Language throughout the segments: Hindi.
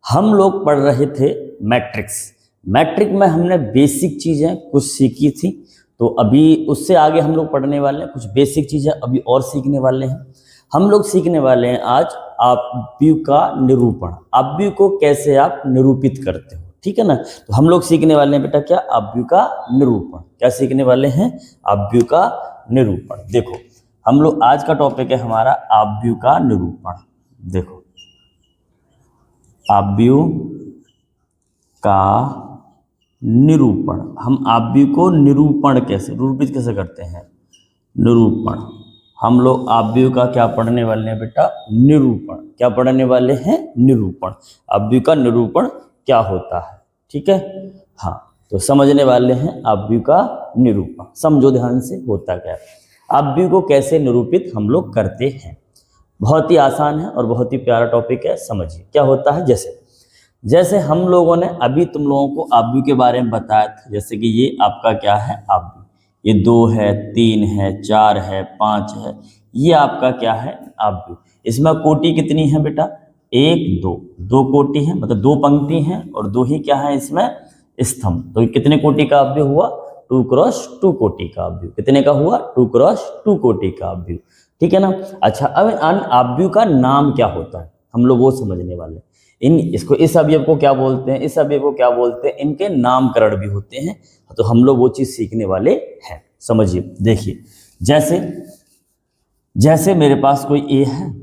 हम लोग पढ़ रहे थे मैट्रिक्स। मैट्रिक में हमने बेसिक चीज़ें कुछ सीखी थी, तो अभी उससे आगे हम लोग पढ़ने वाले हैं। कुछ बेसिक चीज़ें अभी और सीखने वाले हैं। हम लोग सीखने वाले हैं आज आव्यूह का निरूपण। आव्यूह को कैसे आप निरूपित करते हो, ठीक है ना। तो हम लोग सीखने वाले हैं बेटा क्या, आव्यूह का निरूपण। क्या सीखने वाले हैं, आव्यूह का निरूपण। देखो हम लोग आज का टॉपिक है हमारा आव्यूह का निरूपण। देखो आव्यूह का निरूपण, हम आव्यूह को निरूपण कैसे, निरूपित कैसे करते हैं, निरूपण। हम लोग आव्यूह का क्या पढ़ने वाले हैं बेटा, निरूपण। क्या पढ़ने वाले हैं, निरूपण। आव्यूह का निरूपण क्या होता है, ठीक है। हाँ, तो समझने वाले हैं आव्यूह का निरूपण। समझो ध्यान से होता क्या है, आव्यूह को कैसे निरूपित हम लोग करते हैं। बहुत ही आसान है और बहुत ही प्यारा टॉपिक है, समझिए क्या होता है। जैसे हम लोगों ने अभी तुम लोगों को आव्यूह के बारे में बताया था। जैसे कि ये आपका क्या है, आव्यूह। ये 2 है, 3 है, 4 है, 5 है, ये आपका क्या है, आव्यूह। इसमें कोटि कितनी है बेटा, 1 2, 2 कोटि है, मतलब 2 पंक्ति हैं और 2 ही क्या है इसमें स्तंभ। तो कितने कोटि का आव्यूह हुआ, 2 क्रॉस 2 कोटि का आव्यूह। कितने का हुआ, 2 क्रॉस 2 कोटि का आव्यूह, ठीक है ना। अच्छा, अब इन आव्यूह का नाम क्या होता है, हम लोग वो समझने वाले हैं। इसको, इस अवयव को क्या बोलते हैं, इस अवयव को क्या बोलते हैं, इनके नामकरण भी होते हैं। तो हम लोग वो चीज सीखने वाले हैं। समझिए, देखिए जैसे मेरे पास कोई ए है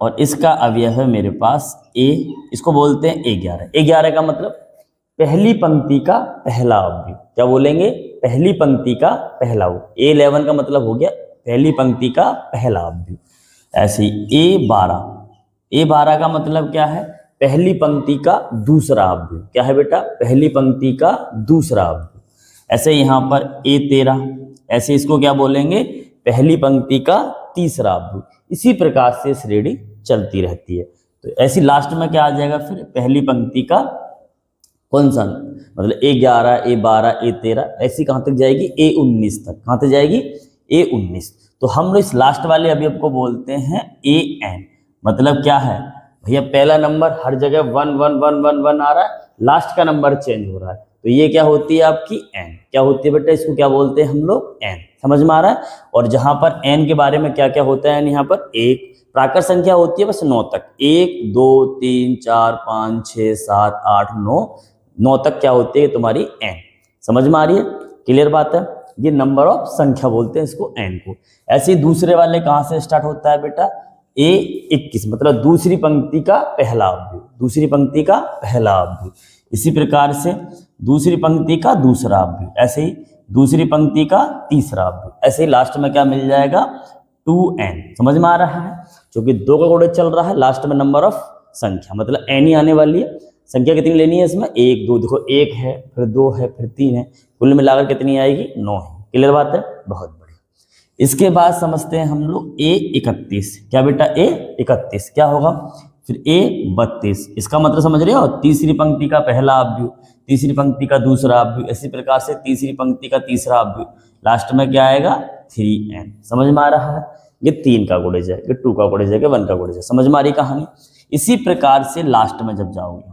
और इसका अवयव है मेरे पास ए, इसको बोलते हैं A11। A11 का मतलब पहली पंक्ति का पहला अवयव। क्या बोलेंगे, पहली पंक्ति का पहला अवयव। A11 का मतलब हो गया पहली पंक्ति का पहला अवयव। ऐसे ही A12 का मतलब क्या है, पहली पंक्ति का दूसरा अवयव। क्या है बेटा, पहली पंक्ति का दूसरा अवयव। ऐसे यहाँ पर A13, ऐसे इसको क्या बोलेंगे, पहली पंक्ति का तीसरा अवयव। इसी प्रकार से श्रेणी चलती रहती है। तो ऐसी लास्ट में क्या आ जाएगा फिर, पहली पंक्ति का कौन सा, मतलब A11, A12, A13, ऐसी कहाँ तक जाएगी, A19 तक। कहाँ तक जाएगी, A19। तो हम लोग इस लास्ट वाले अवयव को बोलते हैं AN। मतलब क्या है भैया, पहला नंबर हर जगह 1 1 1 1 1 आ रहा है, लास्ट का नंबर चेंज हो रहा है, तो ये क्या होती है आपकी n। क्या होती है बेटा, इसको क्या बोलते हैं हम लोग, n। समझ में आ रहा है। और जहां पर n के बारे में क्या क्या होता है, यहाँ पर एक प्राकृत संख्या होती है बस 9 तक। 1 2 3 4 5 6 7 8 9 तक क्या होती है तुम्हारी n। समझ में आ रही है, क्लियर बात है। ये नंबर ऑफ संख्या बोलते हैं इसको, n को। ऐसे ही दूसरे वाले कहाँ से स्टार्ट होता है बेटा, A21, मतलब दूसरी पंक्ति का पहला अवयव। दूसरी पंक्ति का पहला अवयव। इसी प्रकार से दूसरी पंक्ति का दूसरा अवयव, ऐसे ही दूसरी पंक्ति का तीसरा अवयव। ऐसे ही लास्ट में क्या मिल जाएगा, 2n। समझ में आ रहा है, क्योंकि 2 का गुणज चल रहा है, लास्ट में नंबर ऑफ संख्या मतलब n ही आने वाली है। संख्या कितनी लेनी है इसमें, 1 2, देखो 1 है, फिर 2 है, फिर 3 है, कुल मिलाकर कितनी आएगी, 9 है। क्लियर बात है, बहुत बढ़िया। इसके बाद समझते हैं हम लोग A31। क्या बेटा, A31 क्या होगा, फिर A32। इसका मतलब समझ रहे हो, तीसरी पंक्ति का पहला अवयव, तीसरी पंक्ति का दूसरा अवयव, इसी प्रकार से तीसरी पंक्ति का तीसरा अवयव, लास्ट में क्या आएगा, 3n। समझ में आ रहा है, ये 3 का गुणज है, ये 2 का गुणज है, 1 का गुणज है। समझ में आ रही कहानी। इसी प्रकार से लास्ट में जब जाओगे,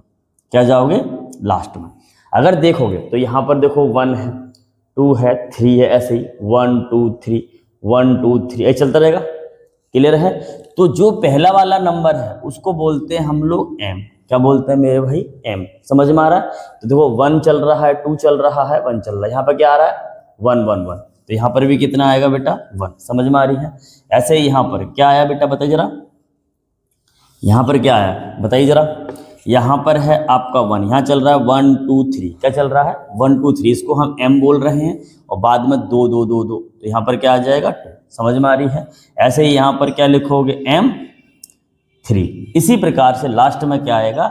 क्या जाओगे, लास्ट में अगर देखोगे तो यहाँ पर देखो 1 है, 2 है, 3 है, ऐसे ही 1 2 3 1 2 3 ऐसे चलता रहेगा। क्लियर है। तो जो पहला वाला नंबर है उसको बोलते हैं हम लोग m। क्या बोलते हैं मेरे भाई, m। समझ में आ रहा है। तो देखो 1 चल रहा है, 2 चल रहा है, 1 चल रहा है, यहाँ पर क्या आ रहा है 1 1 1। तो यहाँ पर भी कितना आएगा बेटा, 1। समझ में आ रही है। ऐसे ही यहाँ पर क्या आया बेटा, बताइए जरा, यहाँ पर क्या आया बताइए जरा। यहाँ पर है आपका 1, यहाँ चल रहा है 1 2 3। क्या चल रहा है, 1 2 3, इसको हम m बोल रहे हैं, और बाद में 2 2 2 2, तो यहाँ पर क्या आ जाएगा 2। समझ में आ रही है। ऐसे ही यहाँ पर क्या लिखोगे, M3। इसी प्रकार से लास्ट में क्या आएगा,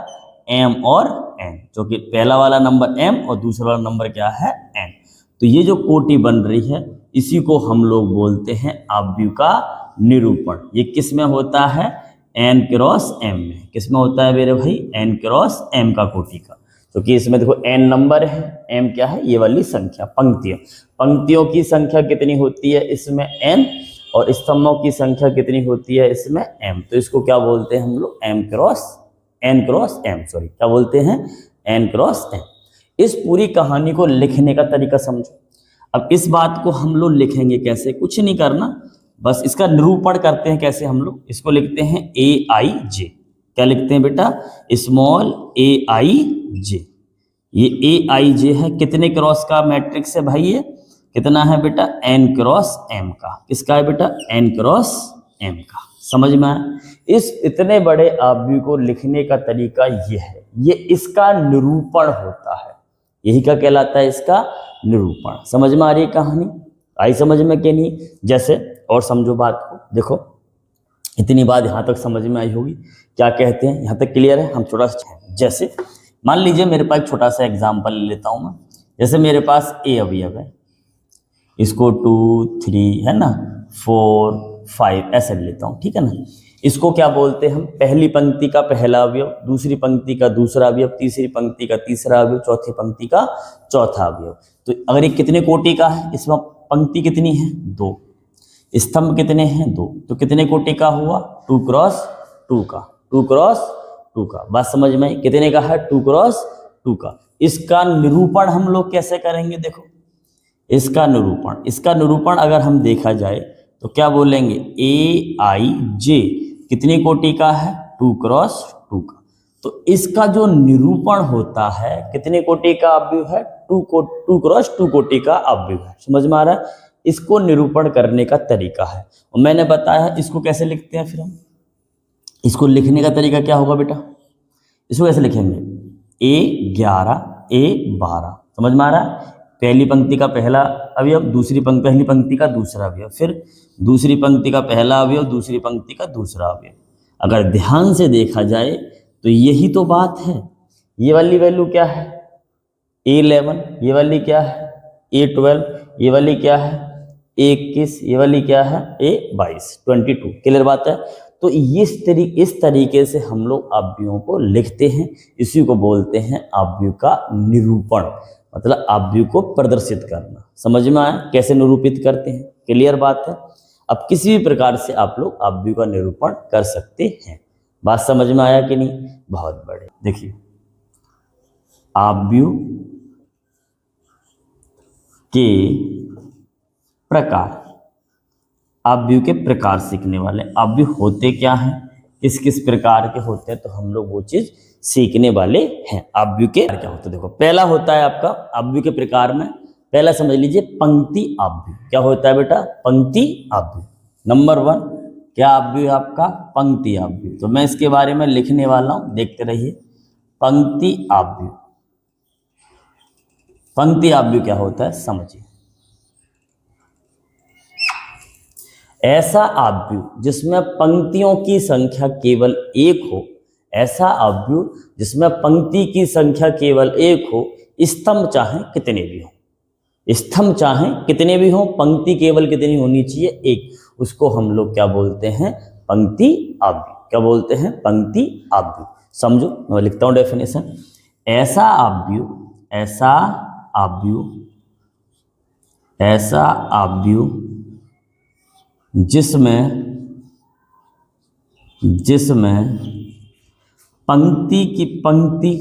m और n, जो कि पहला वाला नंबर m और दूसरा वाला नंबर क्या है, n। तो ये जो कोटि बन रही है, इसी को हम लोग बोलते हैं आव्यूह का निरूपण। ये किस में होता है, n क्रॉस m में। किस में होता है मेरे भाई, n क्रॉस m का कोटि का। क्योंकि इसमें देखो n नंबर है, m क्या है, ये वाली संख्या, पंक्तियां। पंक्तियों की संख्या कितनी होती है इसमें, n, और स्तंभों की संख्या कितनी होती है इसमें, m। तो इसको क्या बोलते हैं हम लोग, m cross n cross m, sorry क्या बोलते हैं, n क्रॉस m। इस पूरी कहानी को लिखने का तरीका समझो। अब इस बात को हम लोग लिखेंगे कैसे, कुछ नहीं करना, बस इसका निरूपण करते हैं कैसे। हम लोग इसको लिखते हैं aij। क्या लिखते हैं बेटा, स्मॉल aij। ये aij है, कितने क्रॉस का मैट्रिक्स है भाई, ये कितना है बेटा, n क्रॉस m का। किसका है बेटा, n क्रॉस m का। समझ में आया। इस इतने बड़े आव्यूह को लिखने का तरीका ये है, ये इसका निरूपण होता है। यही क्या कहलाता है, इसका निरूपण। समझ में आ रही है कहानी, आई समझ में कि नहीं। जैसे और समझो बात को, देखो इतनी बात यहाँ तक समझ में आई होगी। क्या कहते हैं, यहाँ तक क्लियर है। हम छोटा सा, जैसे मान लीजिए मेरे पास एक छोटा सा एग्जाम्पल ले लेता हूँ मैं। जैसे मेरे पास ए अवयव है, इसको 2 3 है ना, 4 5 ऐसे लेता हूँ, ठीक है ना। इसको क्या बोलते हैं हम, पहली पंक्ति का पहला अवयव, दूसरी पंक्ति का दूसरा अवयव, तीसरी पंक्ति का तीसरा अवयव, चौथी पंक्ति का चौथा अवयव। तो अगर ये कितने कोटि का है, इसमें पंक्ति कितनी है, 2, स्तंभ कितने हैं, 2, तो कितने कोटि का हुआ, 2 क्रॉस 2 का, 2 क्रॉस 2 का। बात समझ में आई, कितने का है, 2 क्रॉस 2 का। इसका निरूपण हम लोग कैसे करेंगे, देखो इसका निरूपण अगर हम देखा जाए तो क्या बोलेंगे, aij कितनी कोटि का है, 2 क्रॉस 2 का। तो इसका जो निरूपण होता है, कितने कोटि का अवयव है, 2 क्रॉस 2 कोटि का अवयव है। समझ में आ रहा है। इसको निरूपण करने का तरीका है, और मैंने बताया इसको कैसे लिखते हैं। फिर हम इसको लिखने का तरीका क्या होगा बेटा, इसको कैसे लिखेंगे, a11 a12। समझ में आ रहा है। पहली पंक्ति का पहला अवयव, पहली पंक्ति का दूसरा अवयव, फिर दूसरी पंक्ति का पहला अवयव, दूसरी पंक्ति का दूसरा अवयव। अगर ध्यान से देखा जाए तो यही तो बात है। ये वाली वैल्यू क्या है, a11, ये वाली क्या है, a12, ये वाली क्या है, a21, ये वाली क्या है, a22, 22। क्लियर बात है। तो इस तरीके से हम लोग अवयवों को लिखते हैं। इसी को बोलते हैं अवयव का निरूपण, मतलब अवयव को प्रदर्शित करना। समझ में आया कैसे निरूपित करते हैं, क्लियर बात है। अब किसी भी प्रकार से आप लोग अवयव का निरूपण कर सकते हैं। बात समझ में आया कि नहीं, बहुत बड़े। देखिए अवयव के प्रकार, अवयव के प्रकार सीखने वाले। अवयव होते क्या हैं, किस किस प्रकार के होते हैं, तो हम लोग वो चीज सीखने वाले हैं। अवयव के क्या होते हैं, देखो पहला होता है आपका अवयव के प्रकार में, पहला समझ लीजिए पंक्ति अवयव। क्या होता है बेटा, पंक्ति अवयव। नंबर 1 क्या अवयव है आपका, पंक्ति अवयव। तो मैं इसके बारे में लिखने वाला हूं, देखते रहिए। पंक्ति अवयव, पंक्ति अवयव क्या होता है समझिए। ऐसा अवयव जिसमें पंक्तियों की संख्या केवल 1 हो, ऐसा अवयव जिसमें पंक्ति की संख्या केवल 1 हो, स्तंभ चाहे कितने भी हो, स्तंभ चाहे कितने भी हो, पंक्ति केवल कितनी होनी चाहिए, 1। उसको हम लोग क्या बोलते हैं, पंक्ति अवयव। क्या बोलते हैं, पंक्ति अवयव। समझो, मैं लिखता हूं डेफिनेशन। ऐसा अवयव, ऐसा अवयव, ऐसा अवयव जिसमें पंक्ति,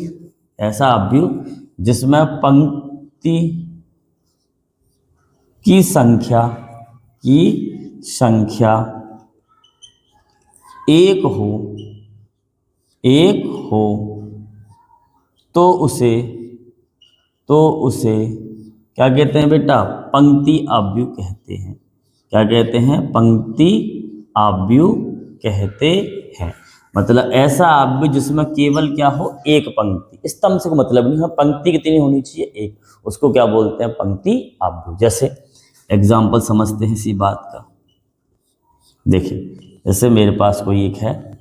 ऐसा अवयव जिसमें पंक्ति की संख्या 1 हो, तो उसे क्या कहते हैं बेटा, पंक्ति अवयव कहते हैं। क्या कहते हैं, पंक्ति अवयव कहते हैं। मतलब ऐसा अवयव जिसमें केवल क्या हो, एक पंक्ति, स्तंभ से मतलब नहीं है, पंक्ति कितनी होनी चाहिए, 1, उसको क्या बोलते हैं, पंक्ति अवयव। जैसे एग्जाम्पल समझते हैं इसी बात का। देखिए जैसे मेरे पास कोई एक है,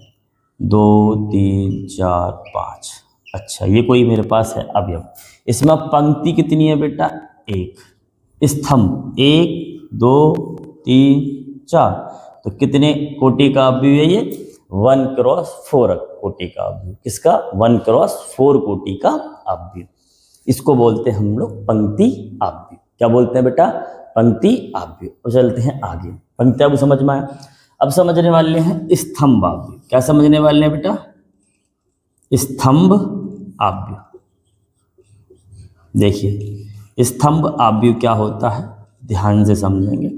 2 3 4 5, अच्छा ये कोई मेरे पास है अवयव, इसमें पंक्ति कितनी है बेटा, 1, स्तंभ 1 2 3 4, तो कितने कोटि का अवयव है ये, 1 क्रॉस 4 कोटि का अवयव। किसका, 1 क्रॉस 4 कोटि का अवयव। इसको बोलते हैं हम लोग पंक्ति अवयव। क्या बोलते हैं बेटा, पंक्ति अवयव। अब चलते हैं आगे, पंक्ति अवयव समझ में आया। अब समझने वाले हैं स्तंभ अवयव। क्या समझने वाले हैं बेटा, स्तंभ आव्यूह। देखिए स्तंभ आव्यूह क्या होता है, ध्यान से समझेंगे।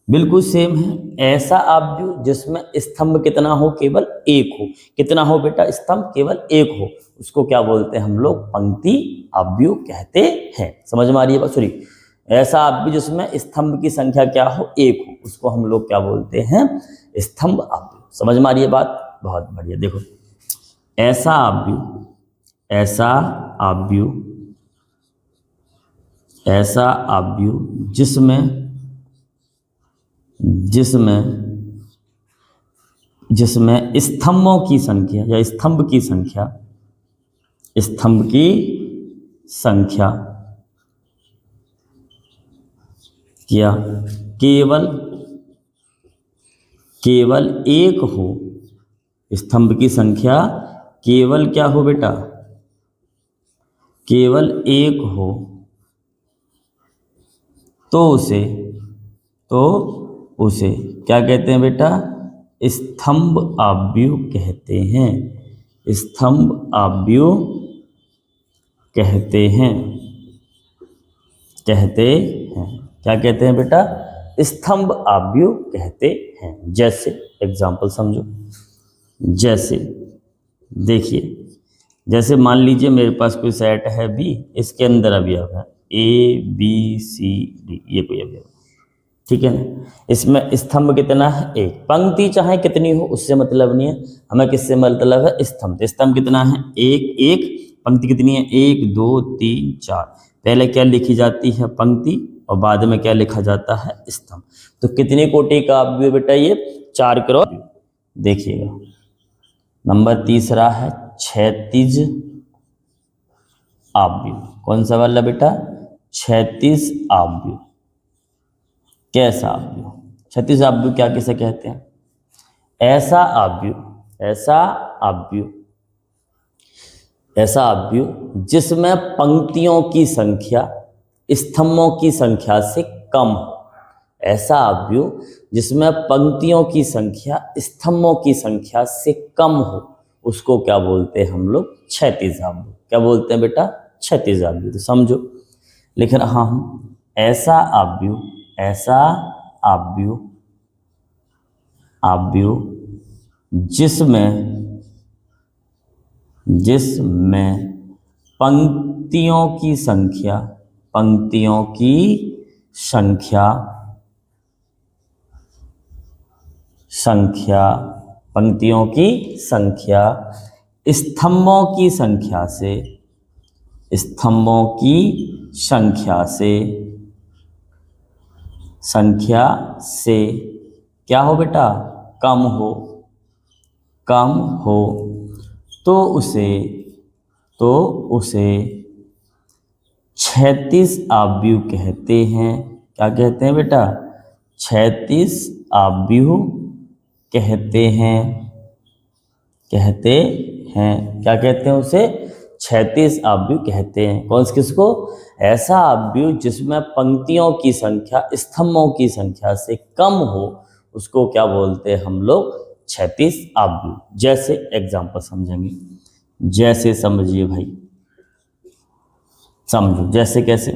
बिल्कुल सेम है, ऐसा आव्यूह जिसमें स्तंभ कितना हो, केवल एक हो। कितना हो बेटा, स्तंभ केवल एक हो, उसको क्या बोलते हैं हम लोग, पंक्ति आव्यूह कहते हैं। समझ में आ रही है बात? सॉरी, ऐसा आव्यूह जिसमें स्तंभ की संख्या क्या हो, एक हो, उसको हम लोग क्या बोलते हैं, स्तंभ आव्यूह। समझ में आ रही है बात? बहुत बढ़िया। देखो ऐसा आव्यूह, ऐसा आव्यूह, ऐसा आव्यूह जिसमें स्तंभों की संख्या या स्तंभ की संख्या क्या केवल एक हो, स्तंभ की संख्या केवल क्या हो बेटा, केवल एक हो, तो उसे क्या कहते हैं बेटा, स्तंभ आव्यूह कहते हैं। स्तंभ आव्यूह कहते हैं। क्या कहते हैं बेटा, स्तंभ आव्यूह कहते हैं। जैसे एग्जाम्पल समझो, जैसे देखिए, जैसे मान लीजिए मेरे पास कोई सेट है बी, इसके अंदर अवयव है ए बी सी डी, ये कोई अवयव, ठीक है ना। इसमें स्तंभ कितना है, एक। पंक्ति चाहे कितनी हो उससे मतलब नहीं है, हमें किससे मतलब है, स्तंभ। स्तंभ कितना है, एक एक। पंक्ति कितनी है, 1 2 3 4। पहले क्या लिखी जाती है, पंक्ति, और बाद में क्या लिखा जाता है, स्तंभ। तो कितनी कोटि का आव्यूह बेटा, ये 4 क्रॉस। देखिएगा नंबर तीसरा है क्षैतिज आव्यूह। कौन सा वाला बेटा, क्षैतिज आव्यूह। कैसा आव्यूह, क्षैतिज आव्यूह क्या किसे कहते हैं, ऐसा आव्यूह जिसमें पंक्तियों की संख्या स्तंभों की संख्या से कम हो। ऐसा आव्यूह जिसमें पंक्तियों की संख्या स्तंभों की संख्या से कम हो, उसको क्या बोलते हैं हम लोग, क्षैतिज आव्यूह। क्या बोलते हैं बेटा, क्षैतिज आव्यूह। तो समझो, लिख रहा हूं, ऐसा आव्यूह जिसमें पंक्तियों की संख्या स्तंभों की संख्या से क्या हो बेटा, कम हो, तो उसे क्षैतिज आव्यूह कहते हैं। क्या कहते हैं बेटा, क्षैतिज आव्यूह कहते हैं। क्या कहते हैं उसे, क्षैतिज आव्यूह कहते हैं। कौन से, किसको, ऐसा आव्यूह जिसमें पंक्तियों की संख्या स्तंभों की संख्या से कम हो, उसको क्या बोलते हैं हम लोग, क्षैतिज आव्यूह। जैसे एग्जाम्पल समझेंगे, जैसे समझिए भाई, समझो जैसे कैसे।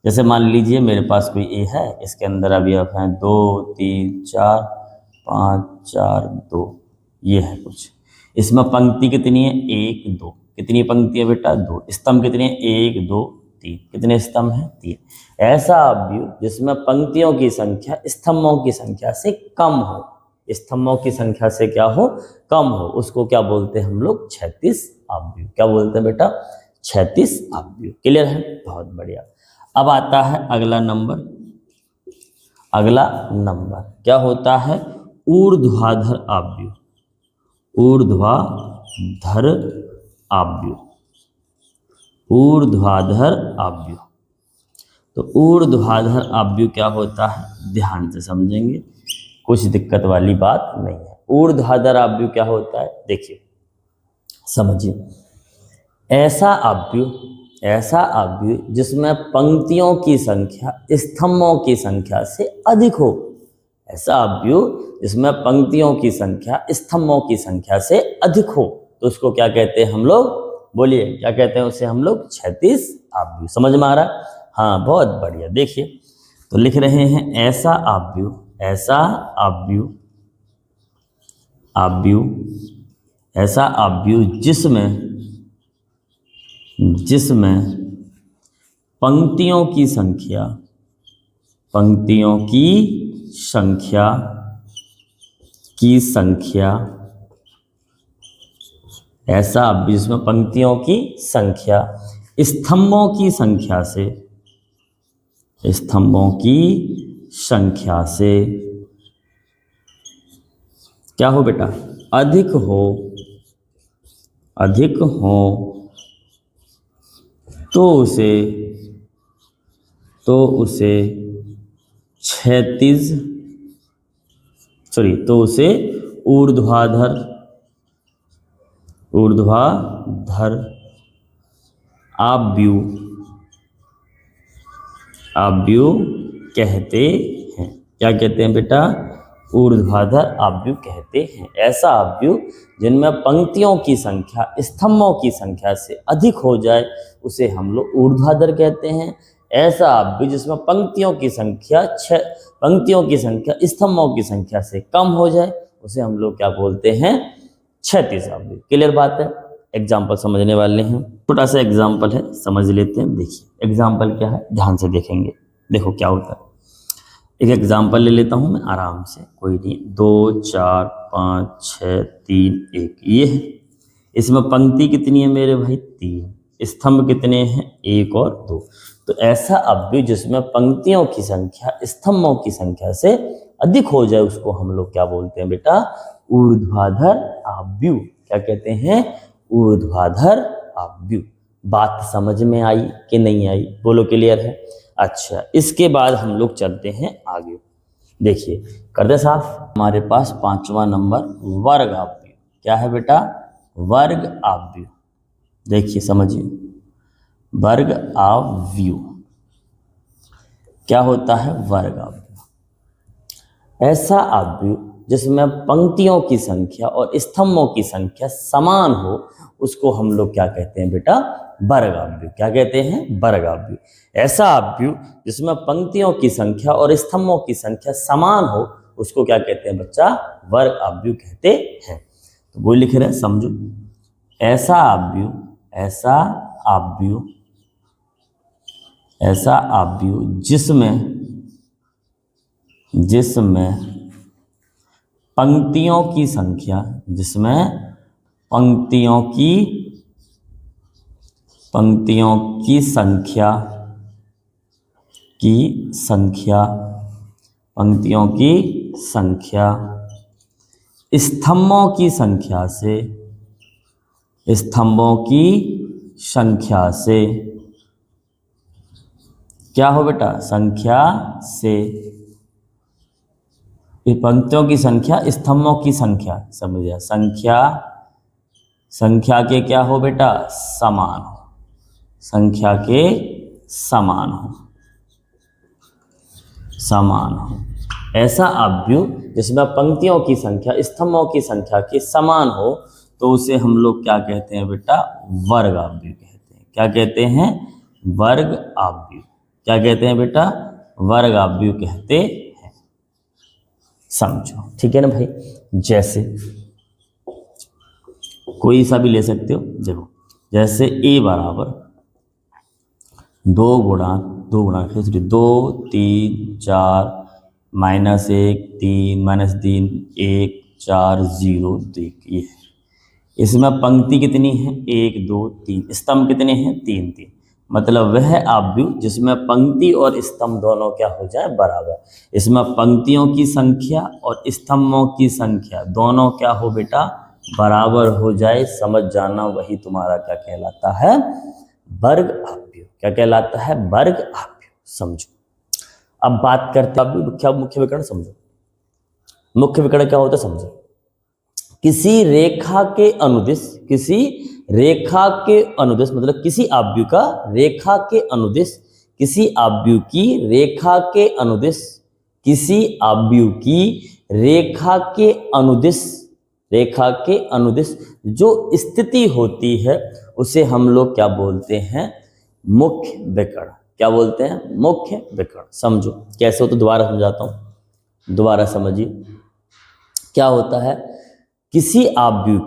जैसे मान लीजिए मेरे पास कोई ए है, इसके अंदर अवयव हैं 2 3 4 5 4 2, ये है कुछ। इसमें पंक्ति कितनी है, 1 2। कितनी पंक्ति है बेटा, 2। स्तंभ कितने हैं, 1 2 3। कितने स्तंभ हैं, 3। ऐसा आव्यूह जिसमें पंक्तियों की संख्या स्तंभों की संख्या से कम हो, स्तंभों की संख्या से क्या हो, कम हो, उसको क्या बोलते हैं हम लोग, क्षैतिज आव्यूह। क्या बोलते हैं बेटा, क्षैतिज आव्यूह। क्लियर है, बहुत बढ़िया। अब आता है अगला नंबर। क्या होता है, ऊर्ध्वाधर आव्यूह। ऊर्ध्वाधर आव्यूह। तो ऊर्ध्वाधर आव्यूह क्या होता है, ध्यान से समझेंगे, कुछ दिक्कत वाली बात नहीं है। ऊर्ध्वाधर आव्यूह क्या होता है, देखिए समझिए। ऐसा आव्यूह जिसमें पंक्तियों की संख्या स्तंभों की संख्या से अधिक हो। ऐसा आव्यूह जिसमें पंक्तियों की संख्या स्तंभों की संख्या से अधिक हो, तो उसको क्या कहते हैं हम लोग, बोलिए क्या कहते हैं उसे हम लोग, क्षैतिज आव्यूह। समझ में आ रहा है? हाँ, बहुत बढ़िया। देखिए तो लिख रहे हैं ऐसा आव्यूह, ऐसा आव्यूह, आव्यूह, ऐसा आव्यूह जिसमें पंक्तियों की संख्या, पंक्तियों की संख्या, ऐसा आव्यूह जिसमें पंक्तियों की संख्या स्तंभों की संख्या से क्या हो बेटा, अधिक हो तो उसे क्षैतिज, तो उसे ऊर्ध्वाधर आव्यूह कहते हैं। क्या कहते हैं बेटा? ऊर्ध्वाधर आव्यूह कहते हैं। ऐसा आव्यूह जिनमें पंक्तियों की संख्या स्तंभों की संख्या से अधिक हो जाए उसे हम लोग ऊर्ध्वाधर कहते हैं। ऐसा आव्यूह जिसमें पंक्तियों की संख्या स्तंभों की संख्या से कम हो जाए उसे हम लोग क्या बोलते हैं? क्षैतिज आव्यूह। क्लियर बात है? एग्जाम्पल समझने वाले हैं, छोटा सा एग्जाम्पल है, समझ लेते हैं। देखिए एग्जाम्पल क्या है, ध्यान से देखेंगे, देखो क्या होता है। एक एग्जाम्पल ले लेता हूं मैं आराम से, कोई नहीं। 2 4 5 6 3 1 ये है। इसमें पंक्ति कितनी है मेरे भाई? 3। स्तंभ कितने हैं? 1 और 2। तो ऐसा आव्यूह जिसमें पंक्तियों की संख्या स्तंभों की संख्या से अधिक हो जाए उसको हम लोग क्या बोलते हैं बेटा? ऊर्ध्वाधर आव्यूह। क्या कहते हैं? ऊर्ध्वाधर आव्यूह। बात समझ में आई कि नहीं आई? बोलो क्लियर है? अच्छा, इसके बाद हम लोग चलते हैं आगे। देखिए कर दे साफ। हमारे पास 5वां नंबर वर्ग आव्यूह। क्या है बेटा? वर्ग आव्यूह। देखिए समझिए, वर्ग आव्यूह क्या होता है? वर्ग आव्यूह ऐसा आव्यूह जिसमें पंक्तियों की संख्या और स्तंभों की संख्या समान हो उसको हम लोग क्या कहते हैं बेटा? वर्ग आव्यूह। क्या कहते हैं? वर्ग आव्यूह। ऐसा आव्यूह जिसमें पंक्तियों की संख्या और स्तंभों की संख्या समान हो उसको क्या कहते हैं बच्चा? वर्ग आव्यूह कहते हैं। तो वो लिख रहे हैं, समझो। ऐसा आव्यूह जिसमें पंक्तियों की संख्या स्तंभों की संख्या से क्या हो बेटा? संख्या से। पंक्तियों की संख्या स्तंभों की संख्या, समझिए, संख्या के क्या हो बेटा? समान हो। संख्या के समान हो। ऐसा आव्यूह जिसमें पंक्तियों की संख्या स्तंभों की संख्या के समान हो तो उसे हम लोग क्या कहते हैं बेटा? वर्ग आव्यूह कहते हैं। क्या कहते हैं? वर्ग आव्यूह। क्या कहते हैं बेटा? वर्ग आव्यूह कहते हैं। समझो, ठीक है ना भाई? जैसे कोई सा भी ले सकते हो। देखो जैसे a बराबर 2 गुणा 2 3 4 -1 3 -3 1 4 0 2 ये है। इसमें पंक्ति कितनी है? 1 2 3। स्तंभ कितने हैं? 3 3। मतलब वह आव्यूह जिसमें पंक्ति और स्तंभ दोनों क्या हो जाए? बराबर। इसमें पंक्तियों की संख्या और स्तंभों की संख्या दोनों क्या हो बेटा? बराबर हो जाए। समझ जाना, वही तुम्हारा क्या कहलाता है? वर्ग आव्यूह। क्या कहलाता है? वर्ग आव्यूह। समझो। अब बात करते हैं मुख्य विकर्ण। समझो मुख्य विकर्ण क्या होता है? समझो। किसी रेखा के अनुदिश मतलब किसी आव्यूह का रेखा के अनुदिश, किसी आव्यूह की रेखा के अनुदिश रेखा के अनुदिश जो स्थिति होती है उसे हम लोग क्या बोलते हैं, मुख्य विकर्ण। क्या बोलते हैं, मुख्य विकर्ण। समझो कैसे हो, तो दोबारा समझाता हूं, दोबारा समझिए। क्या होता है, किसी आव्यूह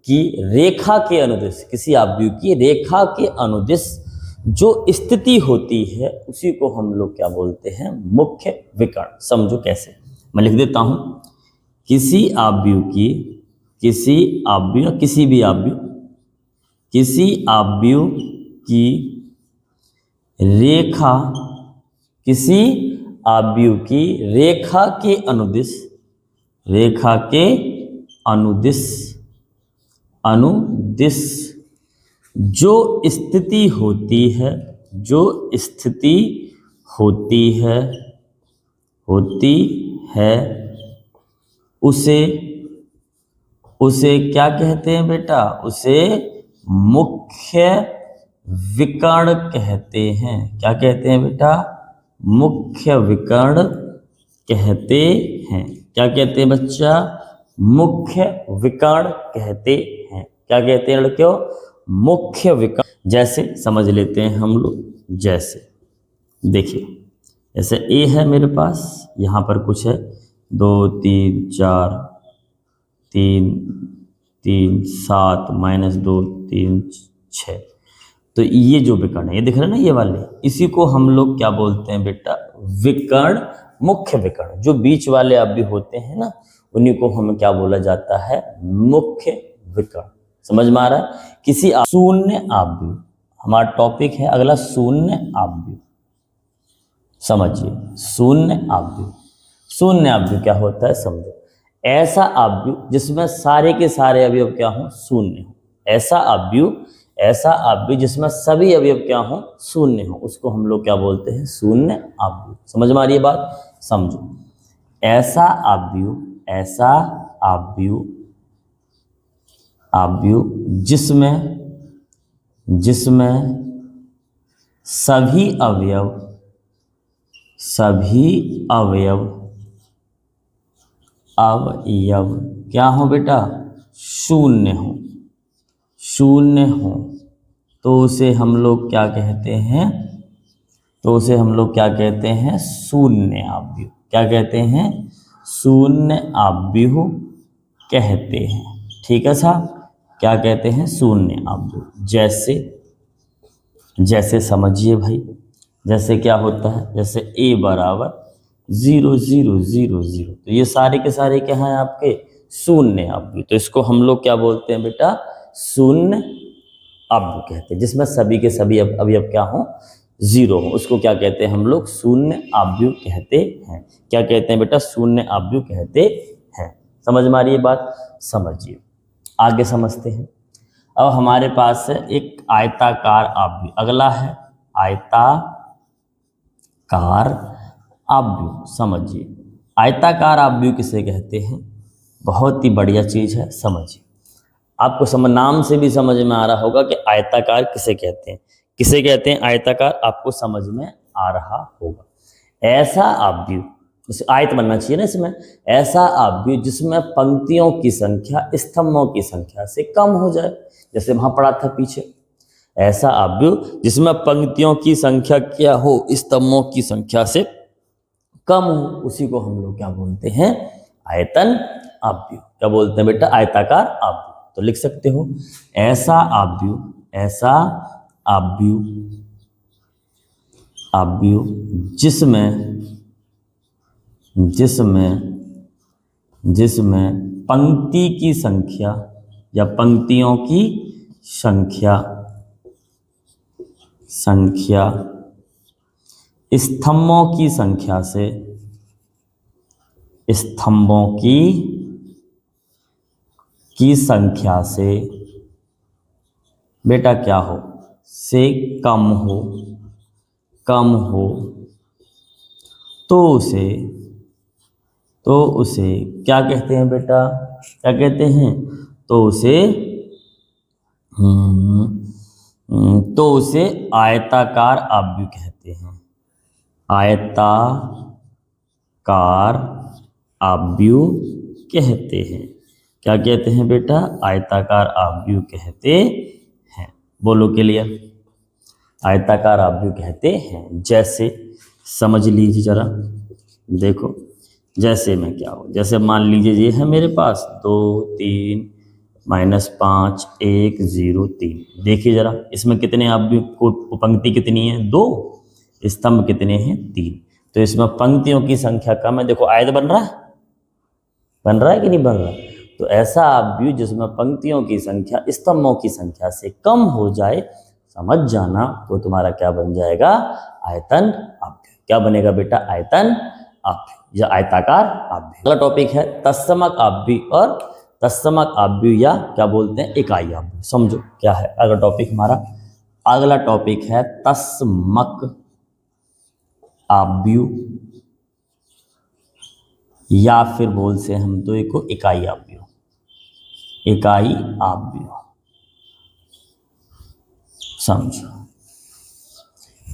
की रेखा के अनुदिश, किसी आव्यूह की रेखा के अनुदिश जो स्थिति होती है उसी को हम लोग क्या बोलते हैं, मुख्य विकर्ण। समझो कैसे, मैं लिख देता हूं। किसी आव्यूह की, किसी आव्यूह की रेखा, किसी आव्यूह की रेखा के अनुदिश, रेखा के अनुदिश जो स्थिति होती है, जो स्थिति होती है उसे क्या कहते हैं बेटा, उसे मुख्य विकर्ण कहते हैं। क्या कहते हैं बेटा, मुख्य विकर्ण कहते हैं। क्या कहते हैं बच्चा, मुख्य विकर्ण कहते हैं। क्या कहते हैं लड़कियों, मुख्य विकर्ण। जैसे समझ लेते हैं हम लोग, जैसे देखिए, जैसे ए है मेरे पास, यहाँ पर कुछ है 2 3 4 3 3 7 -2 3 6, तो ये जो विकर्ण है, ये दिख रहा है ना, ये वाले, इसी को हम लोग क्या बोलते हैं बेटा, विकर्ण, मुख्य विकर्ण। जो बीच वाले अवयव होते हैं ना, उन्हीं को हमें क्या बोला जाता है, मुख्य विकर्ण। समझ में आ रहा है। किसी शून्य अवयव, हमारा टॉपिक है अगला शून्य अवयव। समझिए, शून्य अवयव, शून्य अवयव क्या होता है समझो, ऐसा अवयव जिसमें सारे के सारे अवयव क्या हो, शून्य हो। ऐसा अवयव जिसमें सभी अवयव क्या हो, शून्य हो, उसको हम लोग क्या बोलते हैं, शून्य अवयव। समझ में आ रही है बात, समझो। ऐसा अवयव जिसमें सभी अवयव क्या हो बेटा, शून्य हो, तो उसे हम लोग क्या कहते हैं, शून्य अवयव। क्या कहते हैं, शून्य अवयव कहते हैं। ठीक है साहब, क्या कहते हैं, शून्य अवयव। जैसे समझिए भाई, जैसे क्या होता है, जैसे a बराबर 0 0 0 0, तो ये सारे के सारे क्या हैं आपके, शून्य अवयव। तो इसको हम लोग क्या बोलते हैं बेटा, शून्य अवयव कहते हैं। जिसमें सभी के सभी अवयव क्या हो, 0 हो, उसको क्या कहते हैं हम लोग, शून्य अवयव कहते हैं। क्या कहते हैं बेटा, शून्य अवयव कहते हैं। समझ में आ रही है बात, समझिए। आगे समझते हैं। अब हमारे पास है एक आयताकार अवयव, अगला है आयताकार अवयव। समझिए, आयताकार अवयव किसे कहते हैं, बहुत ही बढ़िया चीज है, समझिए। आपको नाम से भी समझ में आ रहा होगा कि आयताकार किसे कहते हैं, किसे कहते हैं आयताकार, आपको समझ में आ रहा होगा। ऐसा अवयव, आयत बनना चाहिए ना इसमें, ऐसा अवयव जिसमें पंक्तियों की संख्या स्तंभों की संख्या से कम हो जाए। जैसे वहां पढ़ा था पीछे, ऐसा अवयव जिसमें पंक्तियों की संख्या क्या हो, स्तंभों की संख्या से कम हो, उसी को हम लोग क्या बोलते हैं, आयतन अवयव। क्या बोलते हैं बेटा, आयताकार अवयव। तो लिख सकते हो, ऐसा अवयव जिसमें पंक्ति की संख्या या पंक्तियों की संख्या स्तंभों की संख्या से बेटा क्या हो, से कम हो, तो उसे क्या कहते हैं बेटा, क्या कहते हैं, तो उसे आयताकार अवयव कहते हैं। आयताकार अवयव कहते हैं। क्या कहते हैं बेटा? आयताकार आव्यूह कहते हैं। बोलो क्लियर? आयताकार आव्यूह कहते हैं। जैसे समझ लीजिए जरा, देखो जैसे में क्या हो, जैसे मान लीजिए ये है मेरे पास 2 3 -5 1 0 3। देखिए जरा इसमें कितने आव्यूह को पंक्ति कितनी है? 2। स्तंभ कितने हैं? 3। तो इसमें पंक्तियों की संख्या कम है। देखो आयत बन रहा है, बन रहा है कि नहीं बन रहा? तो ऐसा आव्यूह जिसमें पंक्तियों की संख्या स्तंभों की संख्या से कम हो जाए, समझ जाना, तो तुम्हारा क्या बन जाएगा? आयतन आव्यूह। क्या बनेगा बेटा? आयतन आव्यूह या आयताकार आव्यूह। अगला टॉपिक है तत्समक आव्यूह और तत्समक आव्यूह या क्या बोलते हैं? इकाई आव्यूह। समझो क्या है अगला टॉपिक हमारा। अगला टॉपिक है तत्समक आव्यूह या फिर बोल से हम तो एक इकाई आव्यूह। इकाई आव्यूह समझो,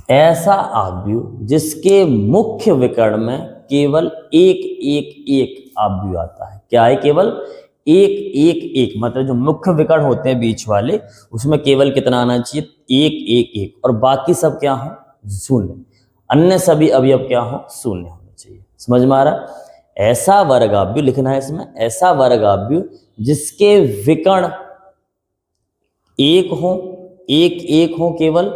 ऐसा आव्यूह जिसके मुख्य विकर्ण में केवल एक आव्यूह आता है। क्या है? केवल एक, मतलब जो मुख्य विकर्ण होते हैं बीच वाले, उसमें केवल कितना आना चाहिए? एक, और बाकी सब क्या हो? शून्य। अन्य सभी अवयव क्या हो? शून्य होने चाहिए। समझ में आ रहा? ऐसा वर्ग आव्यूह लिखना है इसमें, ऐसा वर्ग आव्यूह जिसके विकर्ण एक हो केवल,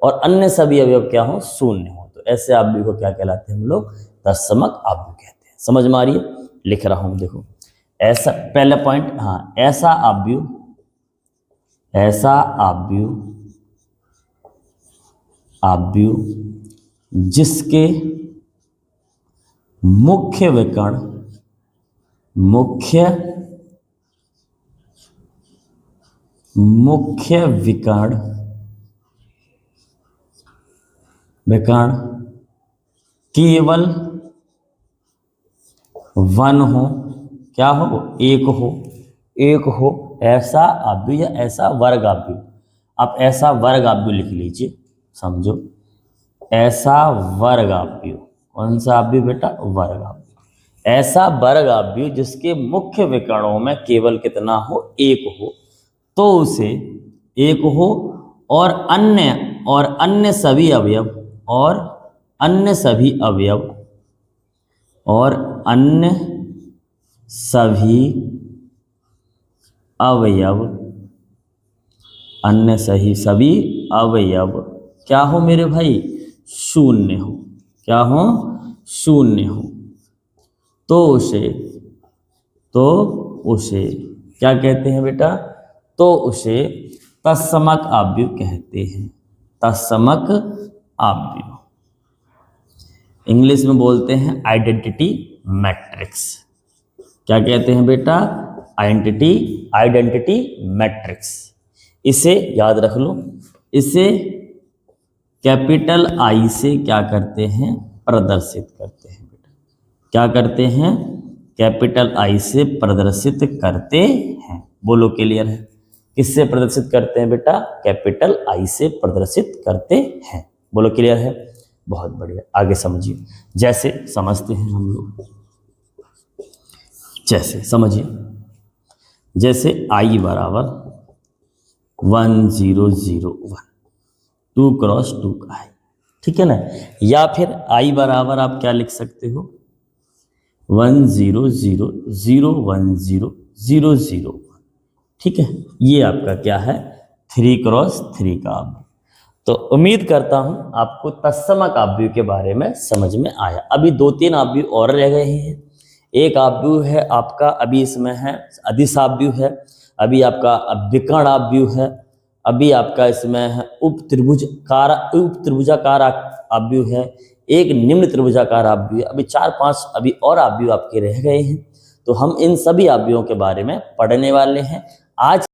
और अन्य सभी अवयव क्या हो? शून्य हो। तो ऐसे आव्यूह को क्या कहलाते हैं हम लोग? तत्समक आव्यूह कहते हैं। समझ में आ रही है? लिख रहा हूं देखो। ऐसा पहला पॉइंट, हाँ, ऐसा आव्यूह जिसके मुख्य विकर्ण केवल 1 हो। क्या हो? एक हो, ऐसा आव्यूह या ऐसा वर्ग आव्यूह। आप ऐसा वर्ग आव्यूह लिख लीजिए। समझो, ऐसा वर्ग आव्यूह। कौन सा आव्यूह बेटा? वर्ग आव्यूह। ऐसा वर्ग आव्यूह जिसके मुख्य विकर्णों में केवल कितना हो? एक हो, तो उसे एक हो और अन्य सभी अवयव अन्य सभी अवयव क्या हो मेरे भाई? शून्य हो। क्या हो? शून्य हो। तो उसे क्या कहते हैं बेटा? तो उसे तत्समक आव्यूह कहते हैं। तत्समक आव्यूह इंग्लिश में बोलते हैं आइडेंटिटी मैट्रिक्स। क्या कहते हैं बेटा? Identity matrix. इसे याद रख लो। इसे कैपिटल आई से क्या करते हैं? प्रदर्शित करते हैं बेटा। क्या करते हैं? कैपिटल आई से प्रदर्शित करते हैं। बोलो क्लियर है? किससे प्रदर्शित करते हैं बेटा? कैपिटल आई से प्रदर्शित करते हैं। बोलो क्लियर है? बहुत बढ़िया, आगे समझिए। जैसे समझते हैं हम लोग, जैसे समझिए, जैसे i बराबर 1 0 0 1 2 क्रॉस 2 का है, ठीक है ना? या फिर i बराबर आप क्या लिख सकते हो? 1 0 0 0 1 0 0 0 1, ठीक है? ये आपका क्या है? 3 क्रॉस 3 का आव्यूह। तो उम्मीद करता हूं आपको तत्समक आव्यूह के बारे में समझ में आया। अभी 2-3 आव्यूह और रह गए हैं। एक आव्यूह है आपका, अभी इसमें है अदिश आव्यूह है, अभी आपका विकर्ण आव्यूह है, अभी आपका इसमें है उप त्रिभुजाकार आव्यूह है, एक निम्न त्रिभुजाकार आव्यूह है। अभी 4-5 अभी और आव्यूह आपके रह गए हैं। तो हम इन सभी आव्यूहों के बारे में पढ़ने वाले हैं आज।